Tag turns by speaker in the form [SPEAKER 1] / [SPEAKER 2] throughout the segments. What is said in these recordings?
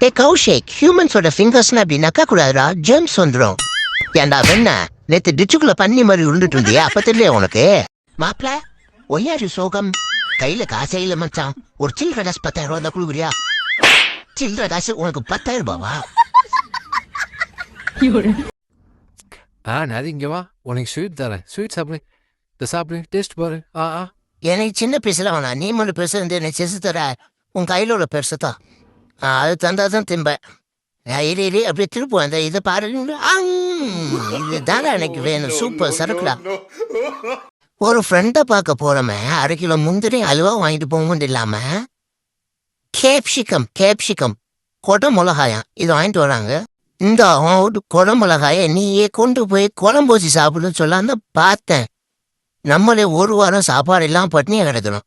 [SPEAKER 1] ஏ கௌஷிக், ஹியூமன்ஸோட ஃபிங்கர்ஸ்னா அப்படி நக்க கூடாதுடா, ஜெர்ம்ஸ் வந்துடும். ஏன்டா வெண்ண நேத்து டிச்சுக்குள்ள பண்ணி மாதிரி உருண்டுட்டு இருந்தியா, அப்ப தெரியல உனக்கு? மாப்பிள ஒய்யாரு சோகம், கையில காசே இல்ல மச்சான். ஒரு சில்லற காசு 10,000 ரூபா தான் கொடுக்குறியா? சில்லற காசு உனக்கு 10,000 ரூபாவா?
[SPEAKER 2] அது இங்க வா, உனக்கு ஸ்வீட் தரேன். ஸ்வீட் சாப்பிடு, இந்த சாப்பிடு, டேஸ்ட் பாரு.
[SPEAKER 1] எனக்கு சின்ன பெருசுல வேணா, நீ மட்டும் பெருசு வந்து எனக்கு செசு தர. உன் கையில உள்ள பெருசு தான், அது தந்தாதான் திம்பேன். இரு அப்படியே திருப்போம், அந்த இதை பாரு. இதுதானே எனக்கு வேணும், சூப்பர் சரக்குடா. ஒரு ஃப்ரெண்டை பார்க்க போறோமே, 1/2 கிலோ முந்திரி அல்வா வாங்கிட்டு போகும் இல்லாம கேப்சிகம் கொடை மிளகாயம் இது வாங்கிட்டு வராங்க. இந்த கொடை மிளகாய நீயே கொண்டு போய் குழம்பு வச்சு சாப்பிடுன்னு சொல்லான்னு பார்த்தேன். நம்மளே ஒரு வாரம் சாப்பாடு எல்லாம் பட்னியா கிடக்கணும்,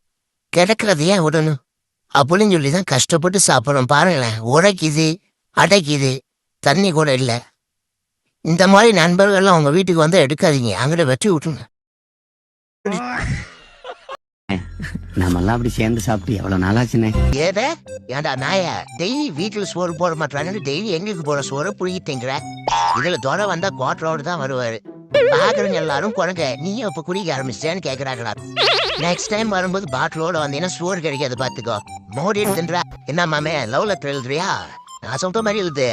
[SPEAKER 1] கிடக்கிறது ஏன் விடணும் அப்படின்னு சொல்லி தான் கஷ்டப்பட்டு சாப்பிட்றோம். பாருங்களேன், உடைக்குது அடைக்குது, தண்ணி கூட இல்லை. இந்த மாதிரி நண்பர்கள்லாம் அவங்க வீட்டுக்கு வந்து எடுக்காதீங்க, அங்கிட்ட வெட்டி விட்டுங்க.
[SPEAKER 3] நம்மெல்லாம் அப்படி சேர்ந்து சாப்பிட்டு எவ்வளவு நாளாச்சுனே.
[SPEAKER 1] ஏன்டா நாய, டெய்லி வீட்டுல சோறு போட மாட்டாங்கன்னு டெய்லி எங்களுக்கு போற சோறு புளிக்கிட்டேங்கிற. இதுல துறை வந்தா குவார்டரோடு தான் வருவாரு. பாக்குறவங்க எல்லாரும் குறைங்க, நீயும் இப்ப குடிக்க ஆரம்பிச்சேன்னு கேக்குறாங்களா? நெக்ஸ்ட் டைம் வரும்போது பாட்டிலோட வந்தீங்கன்னா சோறு கிடைக்காது பாத்துக்கோ. மோடி எடுத்துன்றா. என்ன மாமே, லவ் லெட்டர் எழுதுறியா? நான் சொல்ற மாதிரி எழுது.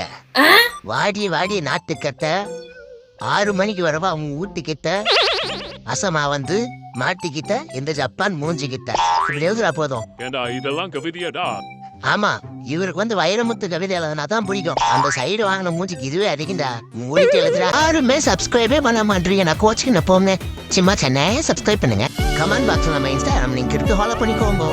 [SPEAKER 1] வாடி நாட்டுக்கட்ட 6 மணிக்கு வரவா அவங்க வீட்டுக்கிட்ட, அசமா வந்து மாட்டிக்கிட்ட இந்த ஜப்பான் மூஞ்சிக்கிட்ட. இப்படி எழுதுறா போதும்.
[SPEAKER 4] இதெல்லாம் கவிதையாடா?
[SPEAKER 1] ஆமா, இவருக்கு வந்து வைரமுத்து கவிதை எழுதுனா தான் பிடிக்கும். அந்த சைடு வாங்கின மூஞ்சிக்கு இதுவே அடிக்குண்டா. மூடிட்டு எழுதுறா. யாருமே சப்ஸ்கிரைபே பண்ண மாட்டீங்க. நான் கோச்சுக்கு நான் போங்க சும்மா சென்னையே சப்ஸ்கிரைப் பண்ணுங்க. கமெண்ட் பாக்ஸ்ல நம்ம இன்ஸ்டாகிராம் லிங்க் இருக்கு, ஃபாலோ பண்ணிக்கோங்க.